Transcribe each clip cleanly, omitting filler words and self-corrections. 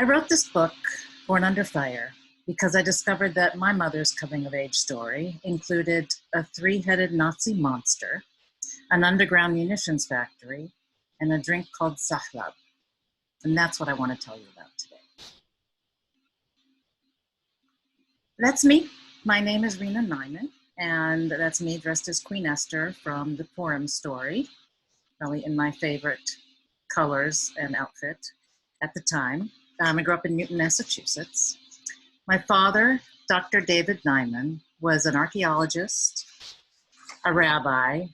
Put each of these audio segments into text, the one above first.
I wrote this book, Born Under Fire, because I discovered that my mother's coming-of-age story included a three-headed Nazi monster, an underground munitions factory, and a drink called sahlab. And that's what I want to tell you about today. That's me. My name is Rina Neiman, and that's me dressed as Queen Esther from the Purim story, probably in my favorite colors and outfit at the time. I grew up in Newton, Massachusetts. My father, Dr. David Neiman, was an archaeologist, a rabbi,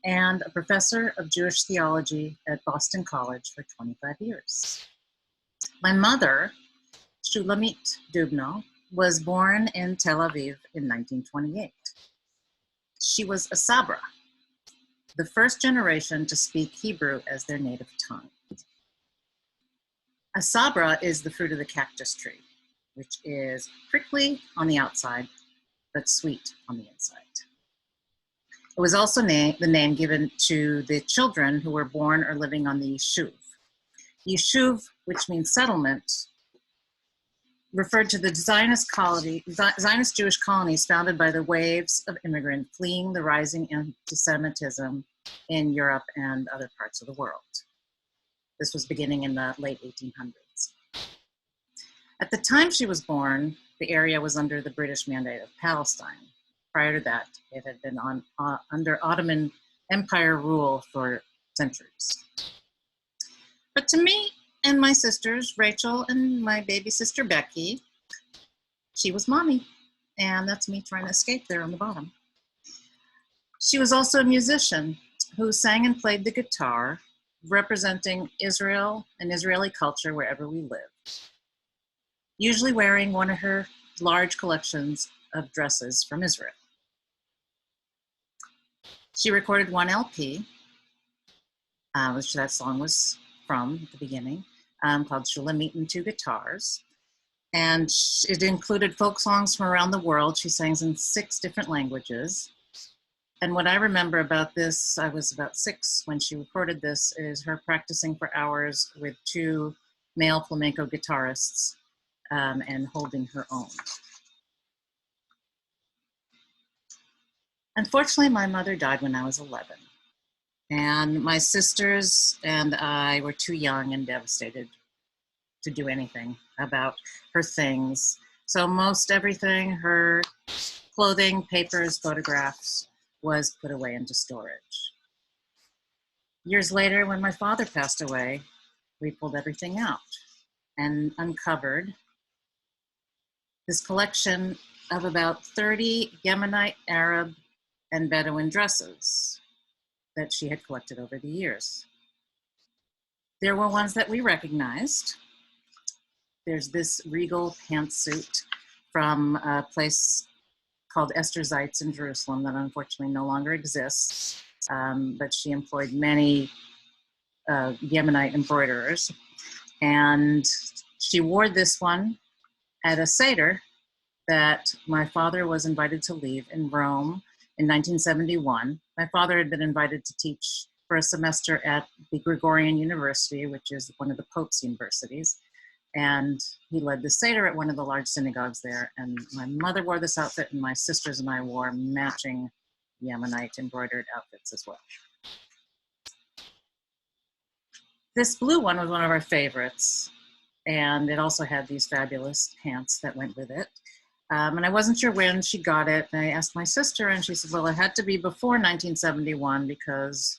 and a professor of Jewish theology at Boston College for 25 years. My mother, Shulamit Dubno, was born in Tel Aviv in 1928. She was a Sabra, the first generation to speak Hebrew as their native tongue. A Sabra is the fruit of the cactus tree, which is prickly on the outside, but sweet on the inside. It was also the name given to the children who were born or living on the Yishuv. Yishuv, which means settlement, referred to the Zionist Jewish colonies founded by the waves of immigrants fleeing the rising anti-Semitism in Europe and other parts of the world. This was beginning in the late 1800s. At the time she was born, the area was under the British Mandate of Palestine. Prior to that, it had been under Ottoman Empire rule for centuries. But to me and my sisters, Rachel and my baby sister, Becky, she was mommy. And that's me trying to escape there on the bottom. She was also a musician who sang and played the guitar, representing Israel and Israeli culture wherever we lived, usually wearing one of her large collections of dresses from Israel. She recorded one LP, which that song was from at the beginning, called Shulamit and Two Guitars. And it included folk songs from around the world. She sang in 6 different languages. And what I remember about this, I was about 6 when she recorded this, is her practicing for hours with 2 male flamenco guitarists and holding her own. Unfortunately, my mother died when I was 11. And my sisters and I were too young and devastated to do anything about her things. So most everything, her clothing, papers, photographs, was put away into storage. Years later, when my father passed away, we pulled everything out and uncovered this collection of about 30 Yemenite, Arab, and Bedouin dresses that she had collected over the years. There were ones that we recognized. There's this regal pantsuit from a place called Esther Zeitz in Jerusalem that unfortunately no longer exists, but she employed many Yemenite embroiderers. And she wore this one at a Seder that my father was invited to leave in Rome in 1971. My father had been invited to teach for a semester at the Gregorian University, which is one of the Pope's universities. And he led the Seder at one of the large synagogues there. And my mother wore this outfit, and my sisters and I wore matching Yemenite embroidered outfits as well. This blue one was one of our favorites. And it also had these fabulous pants that went with it. And I wasn't sure when she got it. And I asked my sister, and she said, well, it had to be before 1971 because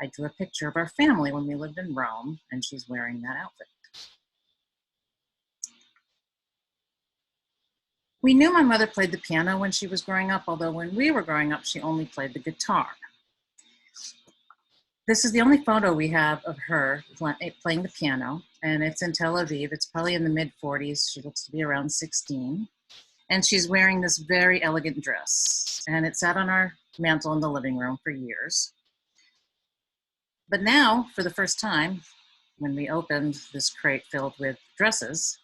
I drew a picture of our family when we lived in Rome, and she's wearing that outfit. We knew my mother played the piano when she was growing up, although when we were growing up, she only played the guitar. This is the only photo we have of her playing the piano, and it's in Tel Aviv. It's probably in the mid-40s. She looks to be around 16. And she's wearing this very elegant dress. And it sat on our mantle in the living room for years. But now, for the first time, when we opened this crate filled with dresses,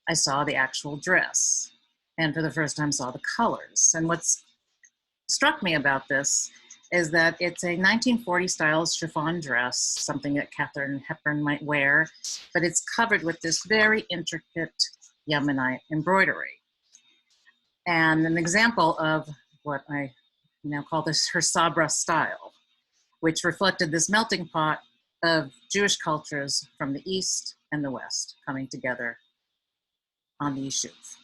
I saw the actual dress. And for the first time, saw the colors. And what's struck me about this is that it's a 1940 style chiffon dress, something that Katharine Hepburn might wear, but it's covered with this very intricate Yemenite embroidery. And an example of what I now call this her Sabra style, which reflected this melting pot of Jewish cultures from the East and the West coming together on the Yishuv.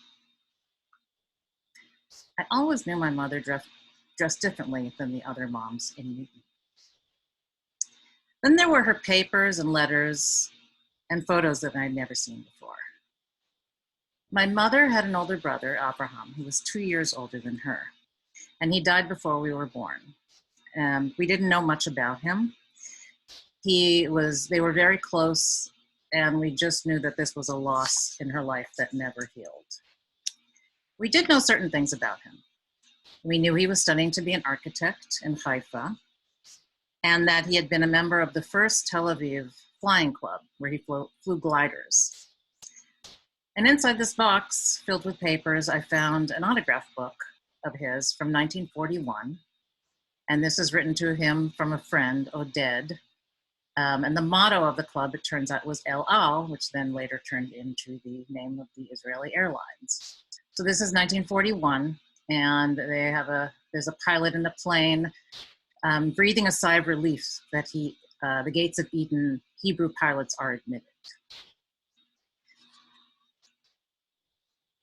I always knew my mother dressed differently than the other moms in Newton. Then there were her papers and letters and photos that I'd never seen before. My mother had an older brother, Abraham, who was 2 years older than her, and he died before we were born. We didn't know much about him. They were very close, and we just knew that this was a loss in her life that never healed. We did know certain things about him. We knew he was studying to be an architect in Haifa, and that he had been a member of the first Tel Aviv flying club, where he flew gliders. And inside this box, filled with papers, I found an autograph book of his from 1941. And this is written to him from a friend, Oded. And the motto of the club, it turns out, was El Al, which then later turned into the name of the Israeli Airlines. So this is 1941, and there's a pilot in a plane breathing a sigh of relief that the gates of Eden Hebrew pilots are admitted.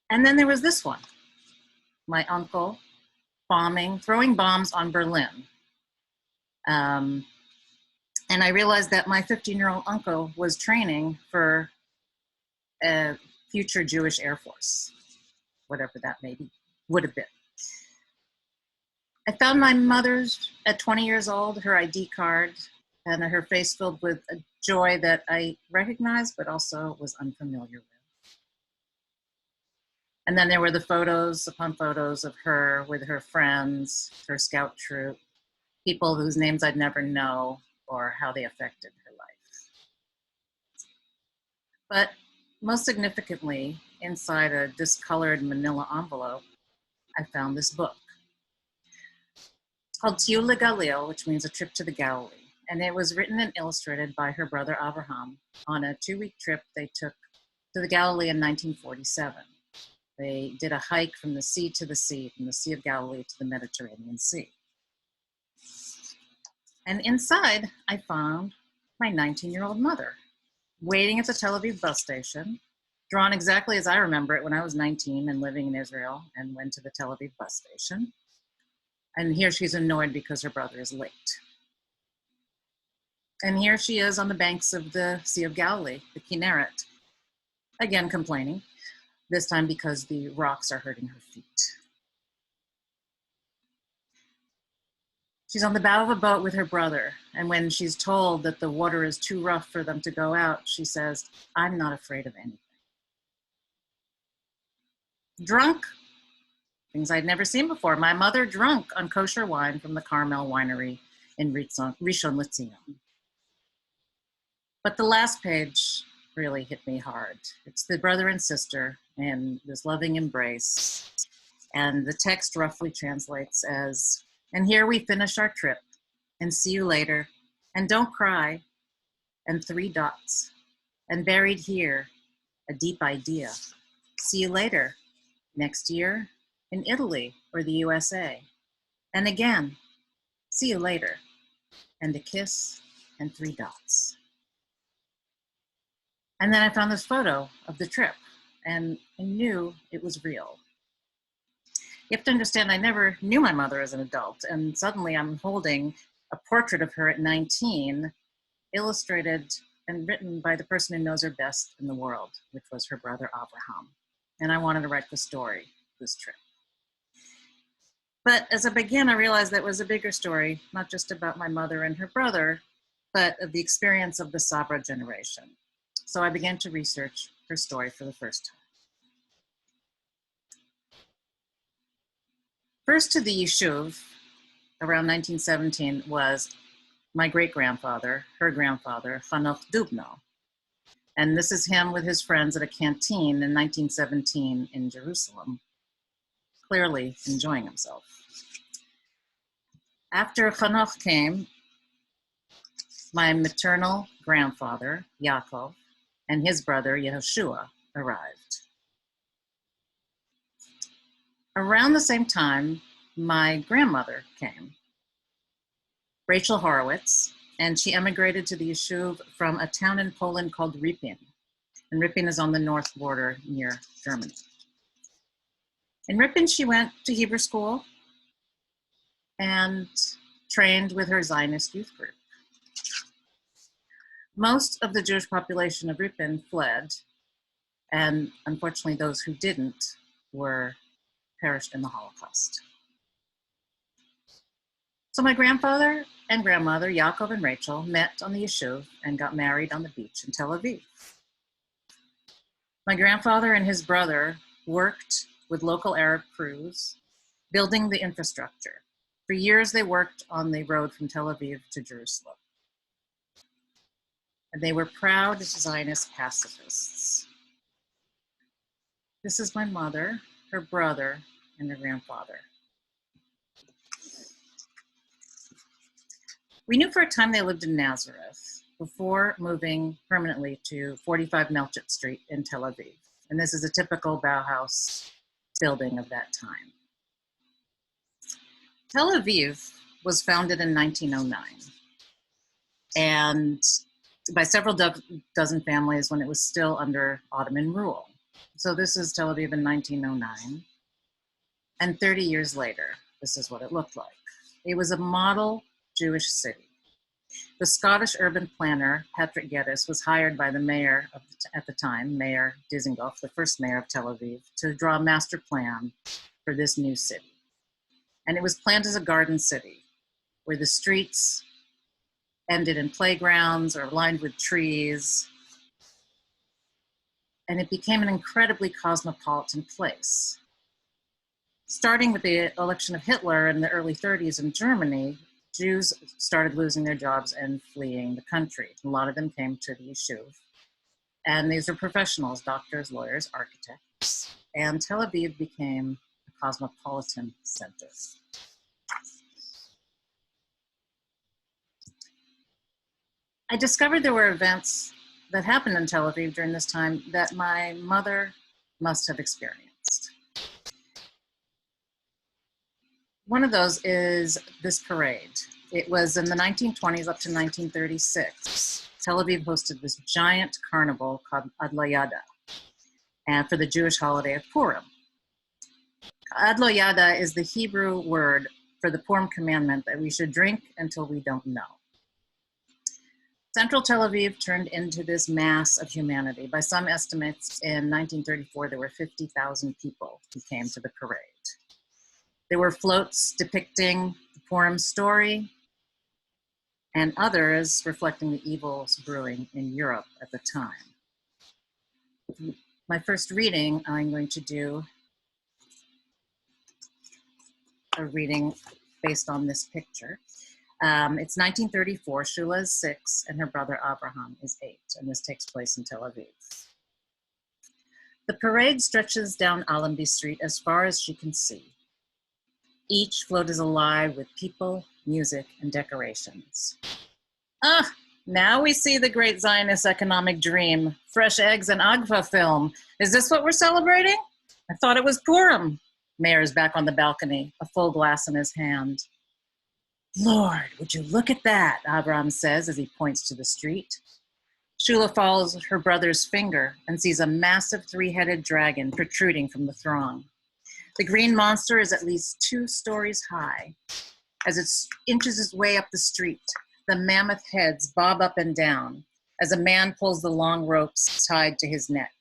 And then there was this one, my uncle throwing bombs on Berlin. And I realized that my 15-year-old uncle was training for a future Jewish Air Force, whatever that would have been. I found my mother's, at 20 years old, her ID card, and her face filled with a joy that I recognized, but also was unfamiliar with. And then there were the photos upon photos of her with her friends, her scout troop, people whose names I'd never know or how they affected her life. But most significantly, inside a discolored manila envelope, I found this book. It's called Tiul LeGalil, which means a trip to the Galilee. And it was written and illustrated by her brother Abraham on a 2-week trip they took to the Galilee in 1947. They did a hike from the sea to the sea, from the Sea of Galilee to the Mediterranean Sea. And inside, I found my 19-year-old mother waiting at the Tel Aviv bus station, drawn exactly as I remember it when I was 19 and living in Israel and went to the Tel Aviv bus station. And here she's annoyed because her brother is late. And here she is on the banks of the Sea of Galilee, the Kinneret, again complaining, this time because the rocks are hurting her feet. She's on the bow of a boat with her brother, and when she's told that the water is too rough for them to go out, she says, "I'm not afraid of anything." Drunk, things I'd never seen before. My mother drunk on kosher wine from the Carmel Winery in Rishon LeZion. But the last page really hit me hard. It's the brother and sister in this loving embrace. And the text roughly translates as, "And here we finish our trip, and see you later, and don't cry, and 3 dots, and buried here, a deep idea. See you later, next year, in Italy or the USA. And again, see you later, and a kiss, and 3 dots." And then I found this photo of the trip, and I knew it was real. You have to understand, I never knew my mother as an adult, and suddenly I'm holding a portrait of her at 19, illustrated and written by the person who knows her best in the world, which was her brother Abraham. And I wanted to write the story of this trip. But as I began, I realized that it was a bigger story, not just about my mother and her brother, but of the experience of the Sabra generation. So I began to research her story for the first time. First to the Yishuv, around 1917, was my great-grandfather, her grandfather, Hanoch Dubno. And this is him with his friends at a canteen in 1917 in Jerusalem, clearly enjoying himself. After Hanoch came, my maternal grandfather, Yaakov, and his brother, Yehoshua, arrived. Around the same time, my grandmother came, Rachel Horowitz, and she emigrated to the Yishuv from a town in Poland called Ripin. And Ripin is on the north border near Germany. In Ripon, she went to Hebrew school and trained with her Zionist youth group. Most of the Jewish population of Ripon fled, and unfortunately those who didn't were perished in the Holocaust. So my grandfather and grandmother, Yaakov and Rachel, met on the Yishuv and got married on the beach in Tel Aviv. My grandfather and his brother worked with local Arab crews, building the infrastructure. For years, they worked on the road from Tel Aviv to Jerusalem. And they were proud Zionist pacifists. This is my mother, her brother, and her grandfather. We knew for a time they lived in Nazareth before moving permanently to 45 Melchett Street in Tel Aviv. And this is a typical Bauhaus building of that time. Tel Aviv was founded in 1909 and by several dozen families when it was still under Ottoman rule. So this is Tel Aviv in 1909. And 30 years later, this is what it looked like. It was a model Jewish city. The Scottish urban planner, Patrick Geddes, was hired by the mayor at the time, Mayor Dizengoff, the first mayor of Tel Aviv, to draw a master plan for this new city. And it was planned as a garden city, where the streets ended in playgrounds or lined with trees. And it became an incredibly cosmopolitan place. Starting with the election of Hitler in the early 30s in Germany, Jews started losing their jobs and fleeing the country. A lot of them came to the Yishuv. And these were professionals, doctors, lawyers, architects. And Tel Aviv became a cosmopolitan center. I discovered there were events that happened in Tel Aviv during this time that my mother must have experienced. One of those is this parade. It was in the 1920s up to 1936. Tel Aviv hosted this giant carnival called Adloyada, and for the Jewish holiday of Purim. Adloyada is the Hebrew word for the Purim commandment that we should drink until we don't know. Central Tel Aviv turned into this mass of humanity. By some estimates, in 1934, there were 50,000 people who came to the parade. There were floats depicting the Purim story and others reflecting the evils brewing in Europe at the time. My first reading, I'm going to do a reading based on this picture. It's 1934, Shula is 6, and her brother Abraham is 8, and this takes place in Tel Aviv. The parade stretches down Allenby Street as far as she can see. Each float is alive with people, music, and decorations. Now we see the great Zionist economic dream, fresh eggs and Agfa film. Is this what we're celebrating? I thought it was Purim. Mayor is back on the balcony, a full glass in his hand. Lord, would you look at that, Abraham says as he points to the street. Shula follows her brother's finger and sees a massive 3-headed dragon protruding from the throng. The green monster is at least 2 stories high. As it inches its way up the street, the mammoth heads bob up and down as a man pulls the long ropes tied to his neck.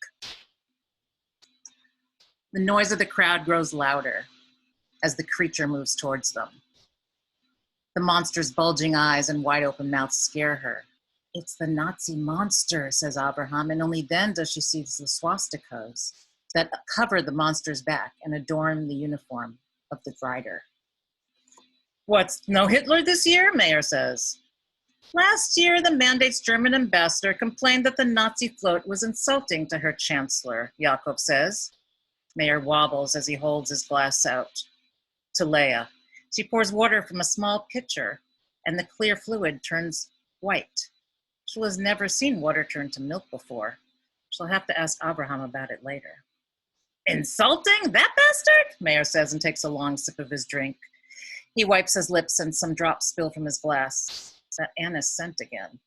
The noise of the crowd grows louder as the creature moves towards them. The monster's bulging eyes and wide open mouth scare her. It's the Nazi monster, says Abraham, and only then does she see the swastikas that cover the monster's back and adorn the uniform of the rider. What's, no Hitler this year? Mayor says. Last year, the mandate's German ambassador complained that the Nazi float was insulting to her chancellor, Yaakov says. Mayor wobbles as he holds his glass out to Leah. She pours water from a small pitcher, and the clear fluid turns white. Shula's never seen water turn to milk before. She'll have to ask Abraham about it later. Insulting? That bastard? Mayer says and takes a long sip of his drink. He wipes his lips and some drops spill from his glass. That anise scent again.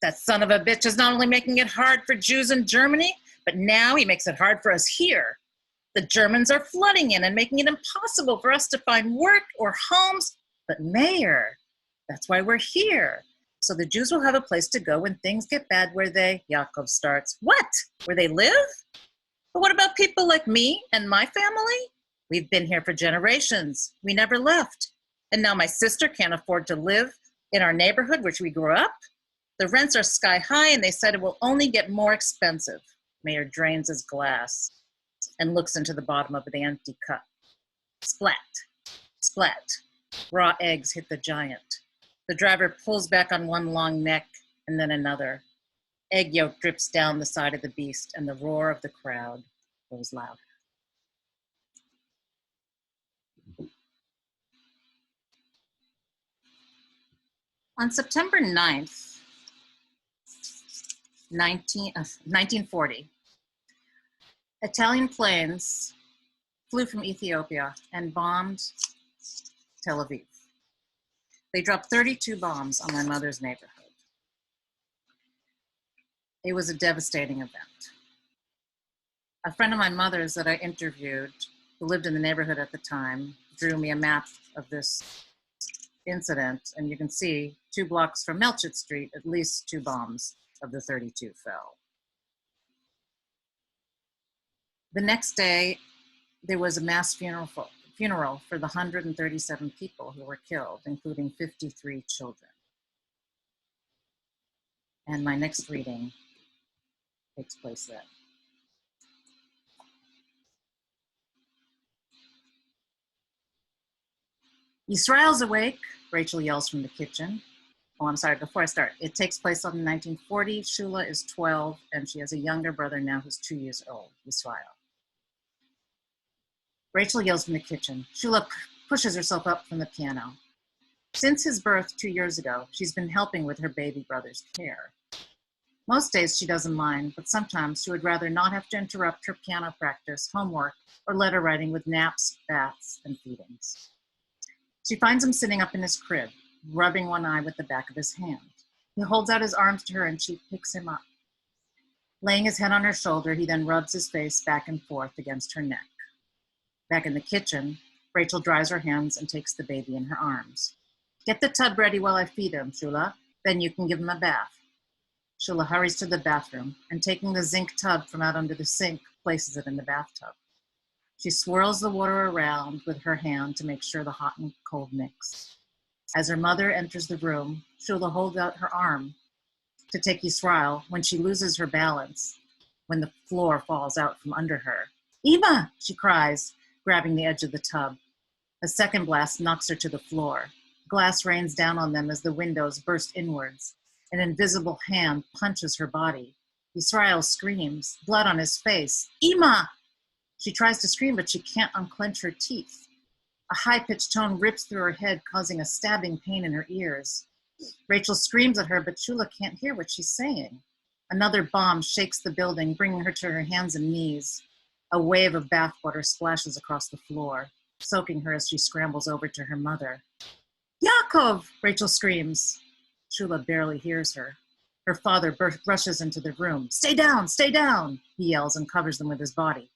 That son of a bitch is not only making it hard for Jews in Germany, but now he makes it hard for us here. The Germans are flooding in and making it impossible for us to find work or homes. But Mayor, that's why we're here. So the Jews will have a place to go when things get bad where they, Yaakov starts. What? Where they live? But what about people like me and my family? We've been here for generations. We never left. And now my sister can't afford to live in our neighborhood which we grew up. The rents are sky high and they said it will only get more expensive. Mayor drains his glass and looks into the bottom of the empty cup. Splat, splat. Raw eggs hit the giant. The driver pulls back on one long neck and then another. Egg yolk drips down the side of the beast and the roar of the crowd grows louder. On September 9th, 1940, Italian planes flew from Ethiopia and bombed Tel Aviv. They dropped 32 bombs on my mother's neighborhood. It was a devastating event. A friend of my mother's that I interviewed, who lived in the neighborhood at the time, drew me a map of this incident, and you can see 2 blocks from Melchett Street, at least 2 bombs of the 32 fell. The next day, there was a mass funeral for the 137 people who were killed, including 53 children. And my next reading takes place then. Yisrael's awake, Rachel yells from the kitchen. Oh, I'm sorry, before I start, it takes place in 1940. Shula is 12, and she has a younger brother now who's 2 years old, Yisrael. Rachel yells from the kitchen. Shula pushes herself up from the piano. Since his birth 2 years ago, she's been helping with her baby brother's care. Most days she doesn't mind, but sometimes she would rather not have to interrupt her piano practice, homework, or letter writing with naps, baths, and feedings. She finds him sitting up in his crib, rubbing one eye with the back of his hand. He holds out his arms to her and she picks him up. Laying his head on her shoulder, he then rubs his face back and forth against her neck. Back in the kitchen, Rachel dries her hands and takes the baby in her arms. Get the tub ready while I feed him, Shula. Then you can give him a bath. Shula hurries to the bathroom and taking the zinc tub from out under the sink, places it in the bathtub. She swirls the water around with her hand to make sure the hot and cold mix. As her mother enters the room, Shula holds out her arm to take Yisrael when she loses her balance, when the floor falls out from under her. Eva, she cries, grabbing the edge of the tub. A second blast knocks her to the floor. Glass rains down on them as the windows burst inwards. An invisible hand punches her body. Yisrael screams, blood on his face. Ima! She tries to scream, but she can't unclench her teeth. A high-pitched tone rips through her head, causing a stabbing pain in her ears. Rachel screams at her, but Shula can't hear what she's saying. Another bomb shakes the building, bringing her to her hands and knees. A wave of bathwater splashes across the floor, soaking her as she scrambles over to her mother. Yaakov! Rachel screams. Shula barely hears her. Her father rushes into the room. Stay down, he yells and covers them with his body.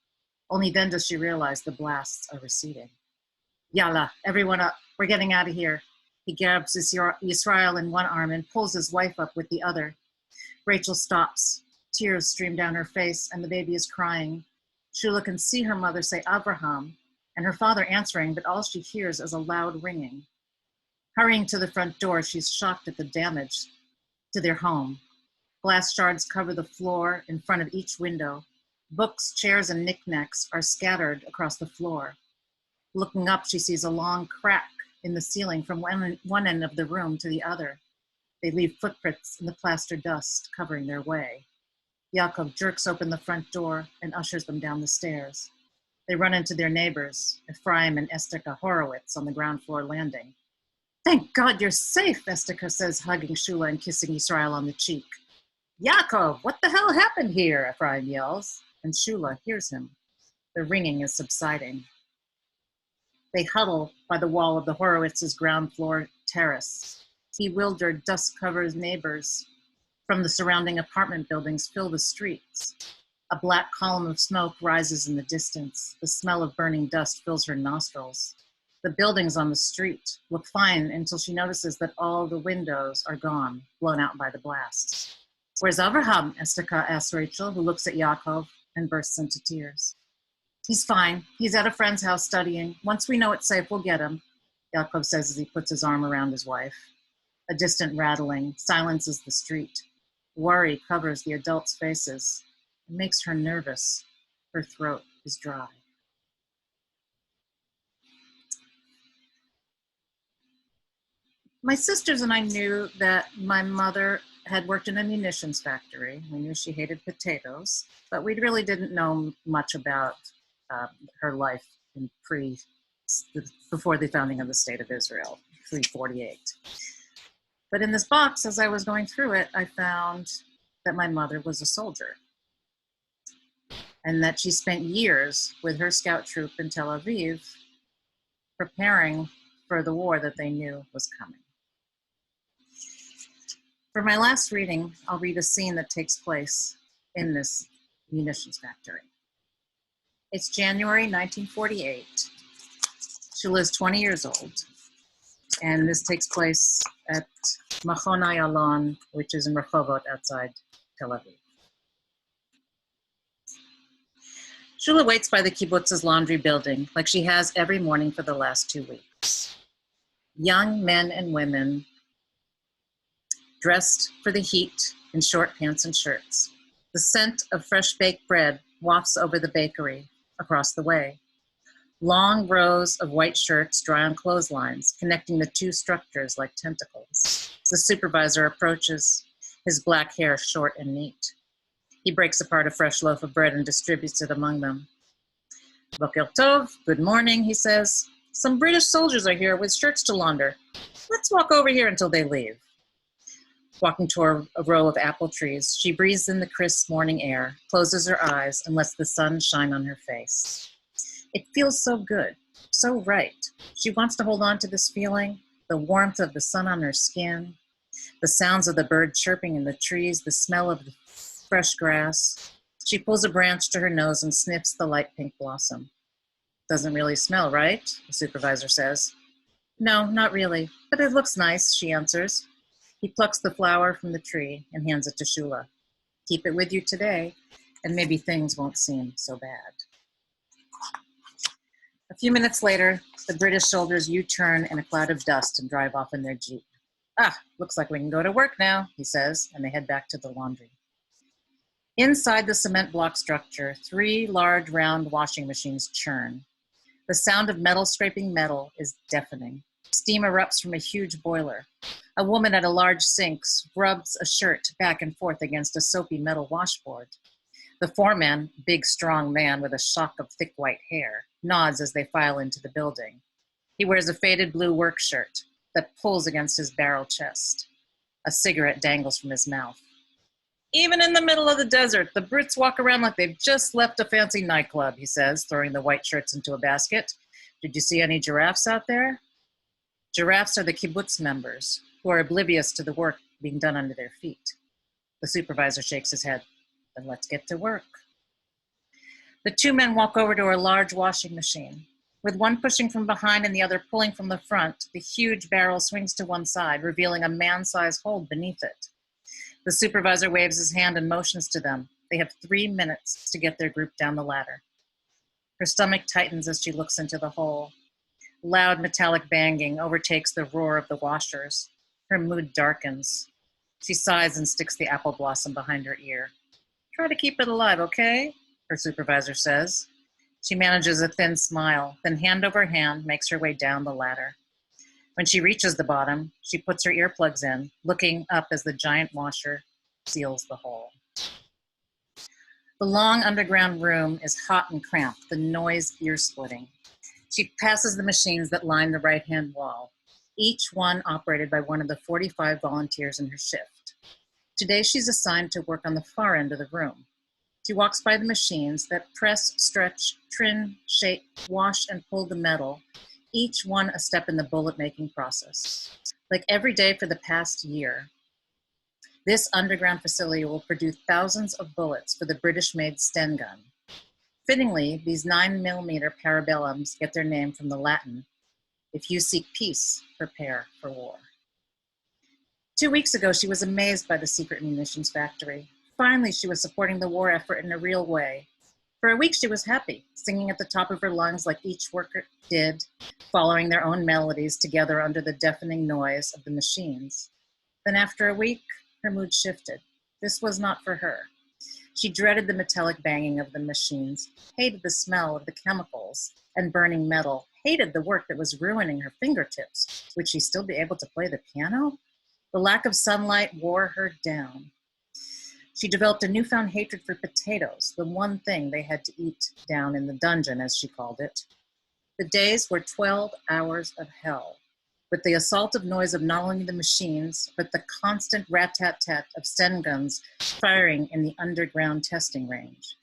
Only then does she realize the blasts are receding. Yalla, everyone up. We're getting out of here. He grabs Yisrael in one arm and pulls his wife up with the other. Rachel stops. Tears stream down her face and the baby is crying. Shula can see her mother say Abraham and her father answering, but all she hears is a loud ringing. Hurrying to the front door, she's shocked at the damage to their home. Glass shards cover the floor in front of each window. Books, chairs, and knickknacks are scattered across the floor. Looking up, she sees a long crack in the ceiling from one end of the room to the other. They leave footprints in the plaster dust covering their way. Yaakov jerks open the front door and ushers them down the stairs. They run into their neighbors, Ephraim and Estika Horowitz, on the ground floor landing. "Thank God you're safe," Estika says, hugging Shula and kissing Israel on the cheek. "Yaakov, what the hell happened here?" Ephraim yells, and Shula hears him. The ringing is subsiding. They huddle by the wall of the Horowitz's ground floor terrace. Bewildered, dust-covered neighbors from the surrounding apartment buildings fill the streets. A black column of smoke rises in the distance. The smell of burning dust fills her nostrils. The buildings on the street look fine until she notices that all the windows are gone, blown out by the blast. "Where's Avraham?" Estika asks Rachel, who looks at Yaakov and bursts into tears. "He's fine. He's at a friend's house studying. Once we know it's safe, we'll get him," Yaakov says as he puts his arm around his wife. A distant rattling silences the street. Worry covers the adults' faces. It makes her nervous. Her throat is dry. My sisters and I knew that my mother had worked in a munitions factory. We knew she hated potatoes, but we really didn't know much about her life in before the founding of the State of Israel, pre-48. But in this box, as I was going through it, I found that my mother was a soldier and that she spent years with her scout troop in Tel Aviv preparing for the war that they knew was coming. For my last reading, I'll read a scene that takes place in this munitions factory. It's January 1948. Shula is 20 years old, and this takes place at Machon Ayalon, which is in Rehovot outside Tel Aviv. Shula waits by the kibbutz's laundry building like she has every morning for the last 2 weeks. Young men and women dressed for the heat in short pants and shirts. The scent of fresh baked bread wafts over the bakery across the way. Long rows of white shirts dry on clotheslines, connecting the two structures like tentacles. The supervisor approaches, his black hair short and neat. He breaks apart a fresh loaf of bread and distributes it among them. "Boker tov, good morning," he says. "Some British soldiers are here with shirts to launder. Let's walk over here until they leave." Walking toward a row of apple trees, she breathes in the crisp morning air, closes her eyes, and lets the sun shine on her face. It feels so good, so right. She wants to hold on to this feeling, the warmth of the sun on her skin, the sounds of the bird chirping in the trees, the smell of the fresh grass. She pulls a branch to her nose and sniffs the light pink blossom. "Doesn't really smell, right?" the supervisor says. "No, not really, but it looks nice," she answers. He plucks the flower from the tree and hands it to Shula. "Keep it with you today, and maybe things won't seem so bad." A few minutes later, the British soldiers U-turn in a cloud of dust and drive off in their Jeep. "Looks like we can go to work now," he says, and they head back to the laundry. Inside the cement block structure, 3 large round washing machines churn. The sound of metal scraping metal is deafening. Steam erupts from a huge boiler. A woman at a large sink rubs a shirt back and forth against a soapy metal washboard. The foreman, big, strong man with a shock of thick white hair, nods as they file into the building. He wears a faded blue work shirt that pulls against his barrel chest. A cigarette dangles from his mouth. "Even in the middle of the desert, the Brits walk around like they've just left a fancy nightclub," he says, throwing the white shirts into a basket. "Did you see any giraffes out there?" Giraffes are the kibbutz members, who are oblivious to the work being done under their feet. The supervisor shakes his head. "Then let's get to work." The 2 men walk over to a large washing machine. With one pushing from behind and the other pulling from the front, the huge barrel swings to one side, revealing a man-sized hole beneath it. The supervisor waves his hand and motions to them. They have 3 minutes to get their group down the ladder. Her stomach tightens as she looks into the hole. Loud metallic banging overtakes the roar of the washers. Her mood darkens. She sighs and sticks the apple blossom behind her ear. "Try to keep it alive, okay?" her supervisor says. She manages a thin smile, then hand over hand makes her way down the ladder. When she reaches the bottom, she puts her earplugs in, looking up as the giant washer seals the hole. The long underground room is hot and cramped, the noise ear-splitting. She passes the machines that line the right-hand wall, each one operated by one of the 45 volunteers in her shift. Today, she's assigned to work on the far end of the room. She walks by the machines that press, stretch, trim, shape, wash, and pull the metal, each one a step in the bullet-making process. Like every day for the past year, this underground facility will produce thousands of bullets for the British-made Sten gun. Fittingly, these 9mm parabellums get their name from the Latin, "If you seek peace, prepare for war." 2 weeks ago, she was amazed by the secret munitions factory. Finally, she was supporting the war effort in a real way. For a week, she was happy, singing at the top of her lungs like each worker did, following their own melodies together under the deafening noise of the machines. Then after a week, her mood shifted. This was not for her. She dreaded the metallic banging of the machines, hated the smell of the chemicals and burning metal, hated the work that was ruining her fingertips. Would she still be able to play the piano? The lack of sunlight wore her down. She developed a newfound hatred for potatoes, the one thing they had to eat down in the dungeon, as she called it. The days were 12 hours of hell, with the assaultive noise of not only the machines, but the constant rat-tat-tat of Sten guns firing in the underground testing range.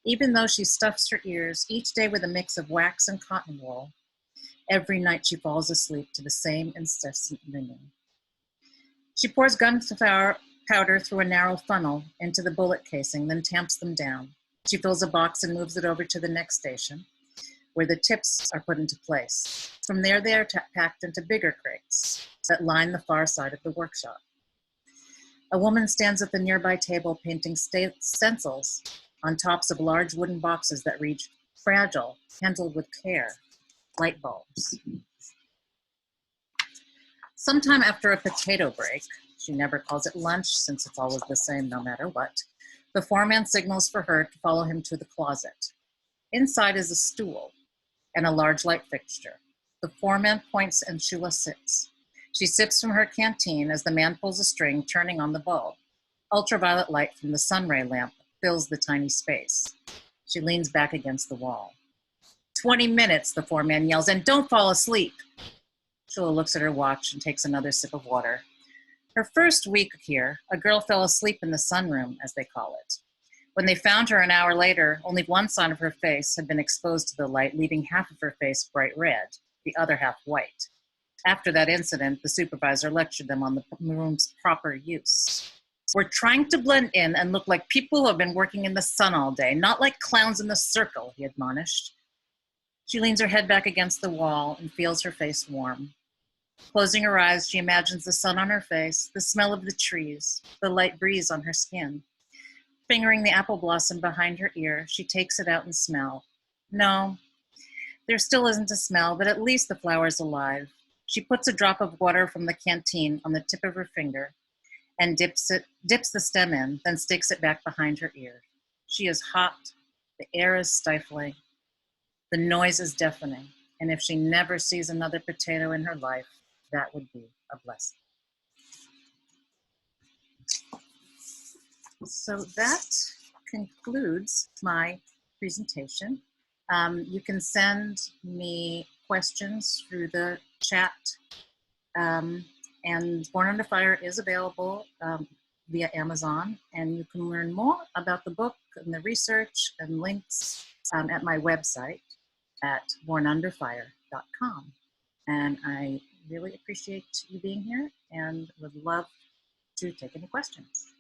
Even though she stuffs her ears each day with a mix of wax and cotton wool, every night she falls asleep to the same incessant ringing. She pours gunpowder through a narrow funnel into the bullet casing, then tamps them down. She fills a box and moves it over to the next station, where the tips are put into place. From there, they are packed into bigger crates that line the far side of the workshop. A woman stands at the nearby table painting stencils on tops of large wooden boxes that read, "Fragile, handled with care, light bulbs." Sometime after a potato break, she never calls it lunch since it's always the same no matter what, the foreman signals for her to follow him to the closet. Inside is a stool and a large light fixture. The foreman points and Shula sits. She sips from her canteen as the man pulls a string, turning on the bulb. Ultraviolet light from the sunray lamp fills the tiny space. She leans back against the wall. 20 minutes, the foreman yells, "and don't fall asleep." Shula looks at her watch and takes another sip of water. Her first week here, a girl fell asleep in the sunroom, as they call it. When they found her an hour later, only one side of her face had been exposed to the light, leaving half of her face bright red, the other half white. After that incident, the supervisor lectured them on the room's proper use. "We're trying to blend in and look like people who have been working in the sun all day, not like clowns in the circle," he admonished. She leans her head back against the wall and feels her face warm. Closing her eyes, she imagines the sun on her face, the smell of the trees, the light breeze on her skin. Fingering the apple blossom behind her ear, she takes it out and smells. No, there still isn't a smell, but at least the flower's alive. She puts a drop of water from the canteen on the tip of her finger and dips the stem in, then sticks it back behind her ear. She is hot, the air is stifling, the noise is deafening, and if she never sees another potato in her life, that would be a blessing. So that concludes my presentation. You can send me questions through the chat, and Born Under Fire is available via Amazon, and you can learn more about the book and the research and links at my website at bornunderfire.com. And I really appreciate you being here and would love to take any questions.